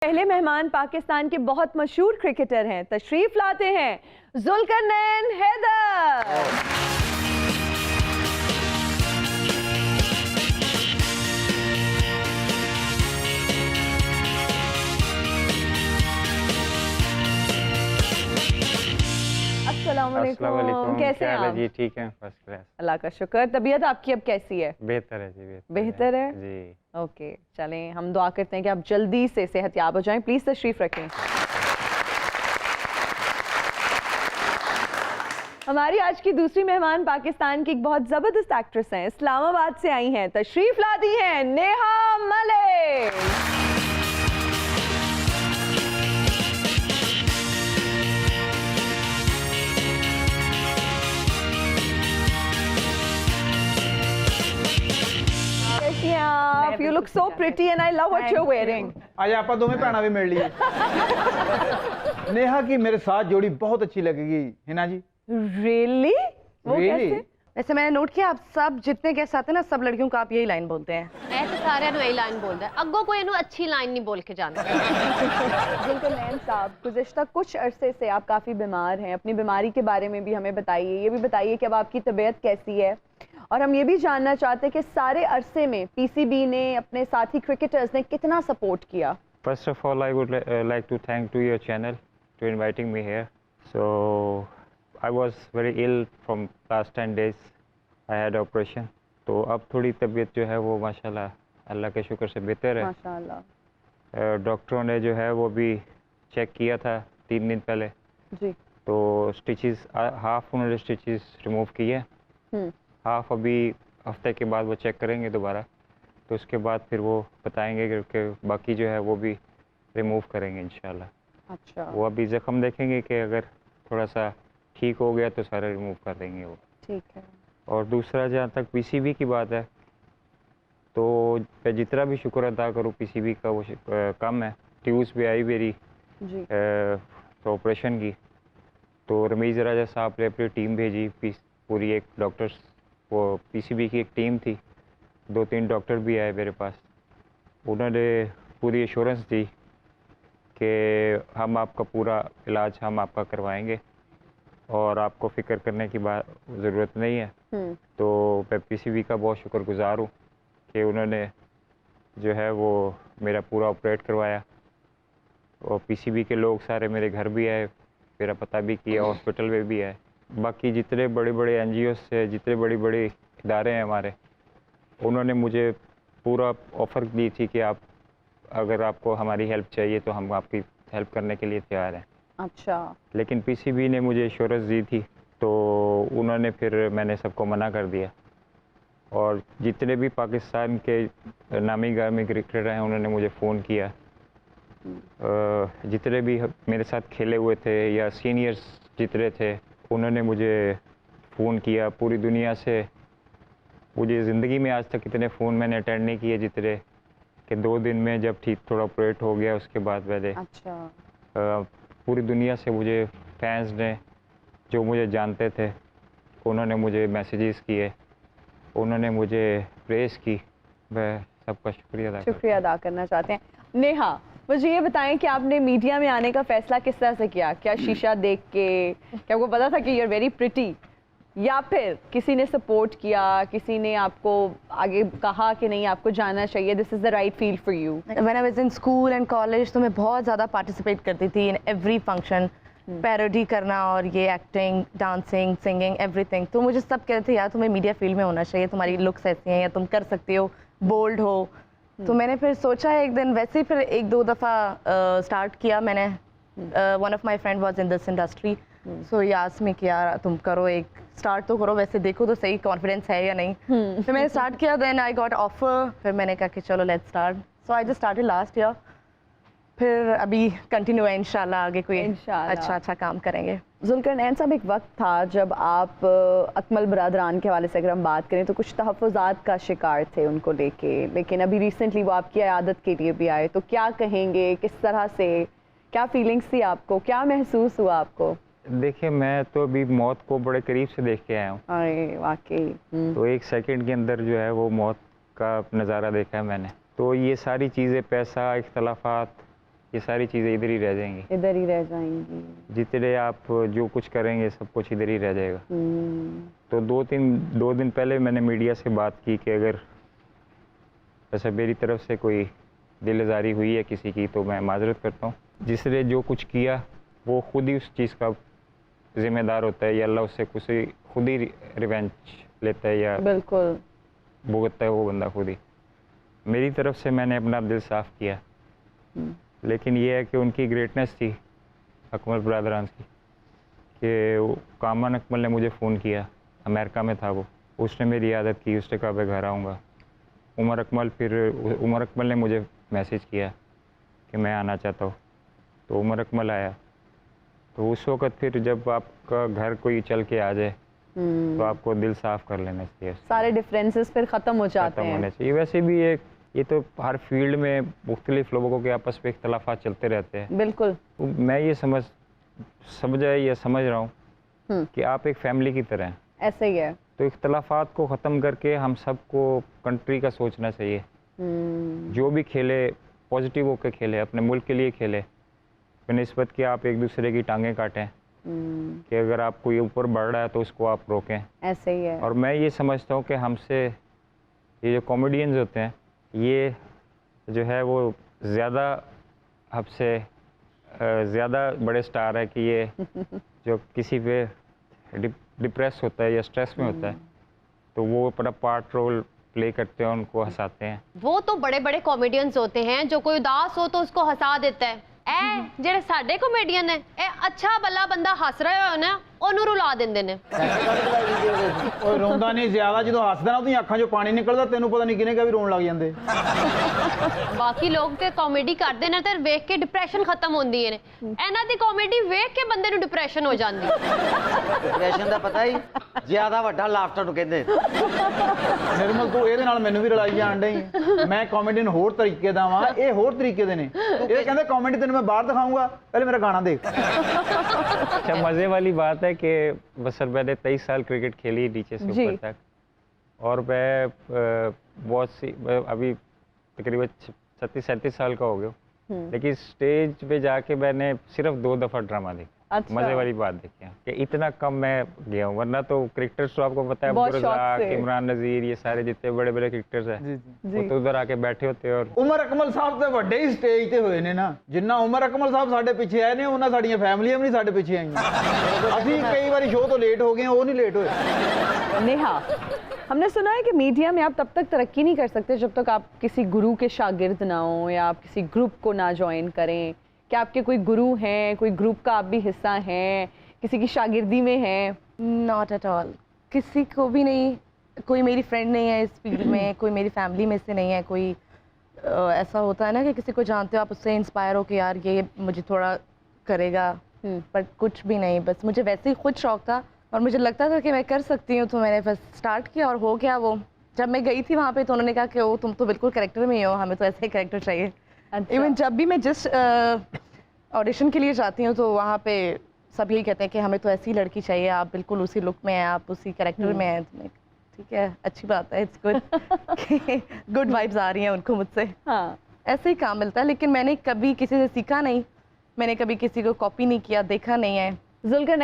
पहले मेहमान पाकिस्तान के बहुत मशहूर क्रिकेटर हैं, तशरीफ लाते हैं जुल्करनैन हैदर। अस्सलाम वालेकुम, कैसे हैं आप? जी ठीक है, फर्स्ट क्लास। अल्लाह का शुक्र। तबीयत आपकी अब कैसी है? बेहतर है जी, बेहतर है जी। ओके, चलें हम दुआ करते हैं कि आप जल्दी से सेहतयाब हो जाएं। प्लीज तशरीफ रखें। हमारी आज की दूसरी मेहमान पाकिस्तान की एक बहुत जबरदस्त एक्ट्रेस हैं, इस्लामाबाद से आई हैं, तशरीफ ला दी हैं Neha Malik. You look so pretty and I love what you're wearing. आज आप दोनों भैन भी मिल ली। नेहा की मेरे साथ जोड़ी बहुत अच्छी लगेगी, है ना जी? Really? वो Really? कैसे? वैसे मैंने नोट किया आप सब जितने गेस्ट आते हैं ना, सब लड़कियों को आप यही लाइन बोलते हैं। मैं तो सारे यही लाइन बोलता है, अग्गो कोई अच्छी लाइन नहीं बोल के जाना। जुल्करनैन साहब, गुज़िश्ता कुछ अरसे से आप काफ़ी बीमार हैं, अपनी बीमारी के बारे में भी हमें बताइए। ये भी बताइए कि अब आपकी तबीयत कैसी है, और हम ये भी जानना चाहते हैं कि सारे अरसे में पीसीबी ने, अपने साथी क्रिकेटर्स ने कितना सपोर्ट किया। First of all, I would like to thank to your channel to inviting me here. So I was very ill from last 10 days. I had operation. तो अब थोड़ी तबीयत जो है वो माशाल्लाह अल्लाह के शुक्र से बेहतर है। माशाल्लाह। डॉक्टरों ने जो है वो भी चेक किया था 3 दिन पहले। जी। तो स्टिचेस हाफ उन्होंने स्टिचेस रिमूव किए, हाफ अभी हफ्ते के बाद वो चेक करेंगे दोबारा, तो उसके बाद फिर वो बताएंगे कि बाकी जो है वो भी रिमूव करेंगे इंशाल्लाह। अच्छा। वो अभी ज़ख्म देखेंगे कि अगर थोड़ा सा ठीक हो गया तो सारा रिमूव कर देंगे वो। ठीक है। और दूसरा, जहाँ तक पीसीबी की बात है, तो मैं जितना भी शुक्र अदा करूँ पीसीबी का वो कम है। ट्यूब्स भी आई मेरी जी। तो ऑपरेशन की, तो रमीज़ राजा साहब ने अपनी टीम भेजी, पूरी एक डॉक्टर्स, वो पीसीबी की एक टीम थी, 2-3 डॉक्टर भी आए मेरे पास। उन्होंने पूरी एश्योरेंस दी कि हम आपका पूरा इलाज हम आपका करवाएंगे और आपको फ़िक्र करने की बात ज़रूरत नहीं है। तो मैं पीसीबी का बहुत शुक्रगुज़ार हूँ कि उन्होंने जो है वो मेरा पूरा ऑपरेट करवाया, और पीसीबी के लोग सारे मेरे घर भी आए, मेरा पता भी किया, हॉस्पिटल में भी आए। बाकी जितने बड़े बड़े एनजीओ से, जितने बड़ी बड़ी इदारे हैं हमारे, उन्होंने मुझे पूरा ऑफ़र दी थी कि आप अगर आपको हमारी हेल्प चाहिए तो हम आपकी हेल्प करने के लिए तैयार हैं। अच्छा। लेकिन पीसीबी ने मुझे एश्योरेंस दी थी, तो उन्होंने फिर मैंने सबको मना कर दिया। और जितने भी पाकिस्तान के नामी गामी क्रिकेटर हैं उन्होंने मुझे फ़ोन किया, जितने भी मेरे साथ खेले हुए थे या सीनियर्स जितने थे, उन्होंने मुझे फ़ोन किया पूरी दुनिया से। मुझे ज़िंदगी में आज तक इतने फ़ोन मैंने अटेंड नहीं किए जितने कि 2 दिन में जब ठीक थोड़ा ऑपरेट हो गया उसके बाद मैंने। अच्छा। पूरी दुनिया से मुझे फैंस ने, जो मुझे जानते थे, उन्होंने मुझे मैसेजेस किए, उन्होंने मुझे प्रेस की। मैं सबका शुक्रिया अदा करना चाहते हैं। नेहा, मुझे ये बताएं कि आपने मीडिया में आने का फैसला किस तरह से किया? क्या शीशा देख के, क्या आपको पता था कि यू आर वेरी प्रिटी, या फिर किसी ने सपोर्ट किया, किसी ने आपको आगे कहा कि नहीं आपको जाना चाहिए, this is the right field for you? When I was in school and college तो मैं बहुत ज़्यादा पार्टिसिपेट करती थी इन एवरी फंक्शन, पैरोडी करना और ये एक्टिंग, डांसिंग, सिंगिंग, एवरीथिंग। तो मुझे सब कहते थे यार तुम्हें मीडिया फील्ड में होना चाहिए, तुम्हारी लुक्स ऐसी हैं या तुम कर सकती हो, बोल्ड हो। तो मैंने फिर सोचा एक दिन, वैसे ही फिर 1-2 दफ़ा स्टार्ट किया मैंने। One of my friend was in this industry, so he asked me कि यार तुम करो, एक स्टार्ट तो करो, वैसे देखो तो सही कॉन्फिडेंस है या नहीं। फिर मैंने स्टार्ट किया, देन आई गॉट ऑफर, फिर मैंने कहा कि चलो let's start. So I just started last year, फिर अभी कंटिन्यू है, इंशाल्लाह आगे कोई अच्छा काम करेंगे। जुल्करनैन साहब, एक वक्त था जब आप अकमल बरादरान के हवाले से अगर हम बात करें तो कुछ तहफ़्फ़ुज़ात का शिकार थे उनको लेके, लेकिन अभी रिसेंटली वो आपकी इयादत के लिए भी आए, तो क्या कहेंगे, किस तरह से, क्या फीलिंग्स थी आपको, क्या महसूस हुआ आपको? देखिए, मैं तो अभी मौत को बड़े करीब से देख के आया हूँ। अरे वाकई। तो 1 सेकंड के अंदर जो है वो मौत का नज़ारा देखा है मैंने। तो ये सारी चीज़ें, पैसा, इख्तलाफात, ये सारी चीज़ें इधर ही रह जाएंगी। इधर ही रह जाएंगी। जितने आप जो कुछ करेंगे सब कुछ इधर ही रह जाएगा। तो दो दिन पहले मैंने मीडिया से बात की कि अगर ऐसा मेरी तरफ से कोई दिलजारी हुई है किसी की तो मैं माजरत करता हूँ। जिसने जो कुछ किया वो खुद ही उस चीज़ का जिम्मेदार होता है, या अल्लाह उससे कुछ खुद ही रिवेंज लेता है या बिल्कुल भुगतता है वो बंदा खुद ही। मेरी तरफ से मैंने अपना दिल साफ़ किया, लेकिन ये है कि उनकी ग्रेटनेस थी अकमल ब्रदरान की कि कामन अकमल ने मुझे फ़ोन किया, अमेरिका में था वो, उसने मेरी आदत की, उसने कहा मैं घर आऊँगा। उमर अकमल ने मुझे मैसेज किया कि मैं आना चाहता हूँ, तो उमर अकमल आया। तो उस वक़्त फिर जब आपका घर कोई चल के आ जाए तो आपको दिल साफ़ कर लेना चाहिए, सारे डिफरेंसेस फिर ख़त्म हो जाते खत्म हैं। होने चाहिए। वैसे भी ये तो हर फील्ड में मुख्तलिफ लोगों के आपस में इख्तलाफात चलते रहते हैं। बिल्कुल। तो मैं ये समझ रहा हूँ कि आप एक फैमिली की तरह हैं, ऐसे ही है। तो इख्तलाफात को ख़त्म करके हम सबको कंट्री का सोचना चाहिए। जो भी खेले पॉजिटिव होकर खेले, अपने मुल्क के लिए खेले, बनिस्बत कि आप एक दूसरे की टांगें काटें, कि अगर आप कोई ऊपर बढ़ रहा है तो उसको आप रोकें। ऐसे ही है। और मैं ये समझता हूँ कि हमसे ये जो कॉमेडियंस होते हैं ये जो है वो ज़्यादा हमसे ज़्यादा बड़े स्टार है कि ये जो किसी पे डिप्रेस होता है या स्ट्रेस में होता है तो वो अपना पार्ट रोल प्ले करते हैं, उनको हंसाते हैं। वो तो बड़े बड़े कॉमेडियंस होते हैं, जो कोई उदास हो तो उसको हंसा देता है। ए ਜਿਹੜੇ ਸਾਡੇ कॉमेडियन ने ए अच्छा भला बंदा हंस रहा हो ना ਉਹਨੂੰ ਰੁਲਾ ਦਿੰਦੇ ਨੇ। ਓਏ ਰੋਂਦਾ ਨਹੀਂ ਜ਼ਿਆਦਾ, ਜਦੋਂ ਹੱਸਦਾ ਨਾ ਉਹਦੀਆਂ ਅੱਖਾਂ 'ਚੋਂ ਪਾਣੀ ਨਿਕਲਦਾ, ਤੈਨੂੰ ਪਤਾ ਨਹੀਂ ਕਿਹਨੇ ਕਿਹਾ ਵੀ ਰੋਣ ਲੱਗ ਜਾਂਦੇ। ਬਾਕੀ ਲੋਕ ਤੇ ਕਾਮੇਡੀ ਕਰਦੇ ਨੇ ਤੇ ਵੇਖ ਕੇ ਡਿਪਰੈਸ਼ਨ ਖਤਮ ਹੁੰਦੀ ਹੈ। ਇਹਨਾਂ ਦੀ ਕਾਮੇਡੀ ਵੇਖ ਕੇ ਬੰਦੇ ਨੂੰ ਡਿਪਰੈਸ਼ਨ ਹੋ ਜਾਂਦੀ ਹੈ। ਡਿਪਰੈਸ਼ਨ ਦਾ ਪਤਾ ਹੀ ਜ਼ਿਆਦਾ ਵੱਡਾ ਲਾਫਟਰ ਨੂੰ ਕਹਿੰਦੇ। ਨਿਰਮਲ ਤੂੰ ਇਹਦੇ ਨਾਲ ਮੈਨੂੰ ਵੀ ਰਲਾਈ ਜਾਣ ਡਈ। ਮੈਂ ਕਾਮੇਡੀ ਨੂੰ ਹੋਰ ਤਰੀਕੇ ਦਾ ਵਾਂ, ਇਹ ਹੋਰ ਤਰੀਕੇ ਦੇ ਨੇ। ਇਹ ਕਹਿੰਦੇ ਕਾਮੇਡੀ ਤੈਨੂੰ मैं बाहर दिखाऊंगा, पहले मेरा गाना देख। अच्छा, मज़े वाली बात है कि बस मैंने 23 साल क्रिकेट खेली नीचे से ऊपर तक, और मैं अभी तकरीबन 36-37 साल का हो गया, लेकिन स्टेज पे जाके मैंने सिर्फ 2 दफ़ा ड्रामा देखा। अच्छा। मज़े वाली बात देखी है कि इतना कम मैं गया हूँ, वरना तो क्रिकेटर्स तो आपको पता है, बहुत शौक अब्दुल रज़ाक, से। इमरान नज़ीर, ये सारे जितने बड़े बड़े क्रिकेटर्स हैं वो तो उधर आके बैठे होते हैं। और ਉਮਰ ਅਕਮਲ ਸਾਹਿਬ ਤੇ ਵੱਡੇ ਹੀ ਸਟੇਜ ਤੇ ਹੋਏ ਨੇ ਨਾ, ਜਿੰਨਾ ਉਮਰ ਅਕਮਲ ਸਾਹਿਬ ਸਾਡੇ ਪਿੱਛੇ ਆਏ ਨੇ ਉਹਨਾਂ ਸਾਡੀਆਂ ਫੈਮਲੀਆਂ ਵੀ ਨਹੀਂ ਸਾਡੇ ਪਿੱਛੇ ਆਈਆਂ। ਅਸੀਂ ਕਈ ਵਾਰੀ ਸ਼ੋਅ ਤੋਂ ਲੇਟ ਹੋ ਗਏ, ਉਹ ਨਹੀਂ ਲੇਟ ਹੋਏ। नेहा, हमने सुना है कि मीडिया में आप तब तक तरक्की नहीं कर सकते जब तक आप किसी गुरु के शागिर्द ना हो या आप किसी ग्रुप को ना ज्वाइन करें। क्या आपके कोई गुरु हैं, कोई ग्रुप का आप भी हिस्सा हैं, किसी की शागिर्दी में हैं? नॉट एट ऑल, किसी को भी नहीं। कोई मेरी फ्रेंड नहीं है इस फील्ड में, कोई मेरी फैमिली में से नहीं है। कोई ऐसा होता है ना कि किसी को जानते हो आप, उससे इंस्पायर हो कि यार ये मुझे थोड़ा करेगा, पर कुछ भी नहीं। बस मुझे वैसे ही खुद शौक था और मुझे लगता था कि मैं कर सकती हूँ, तो मैंने बस स्टार्ट किया और हो गया वो। जब मैं गई थी वहाँ पे तो उन्होंने कहा कि ओ तुम तो बिल्कुल कैरेक्टर में ही हो, हमें तो ऐसे ही कैरेक्टर चाहिए। अच्छा। इवन जब भी मैं जिस ऑडिशन के लिए जाती हूँ तो वहाँ पे सब यही कहते हैं कि हमें तो ऐसी लड़की चाहिए, आप बिल्कुल उसी लुक में हैं, आप उसी कैरेक्टर में हैं। तो ठीक है, अच्छी बात है, इट्स गुड। गुड वाइब्स आ रही हैं उनको मुझसे। हाँ। ऐसे ही काम मिलता है, लेकिन मैंने कभी किसी से सीखा नहीं, मैंने कभी किसी को कॉपी नहीं किया, देखा नहीं है। जुल्कर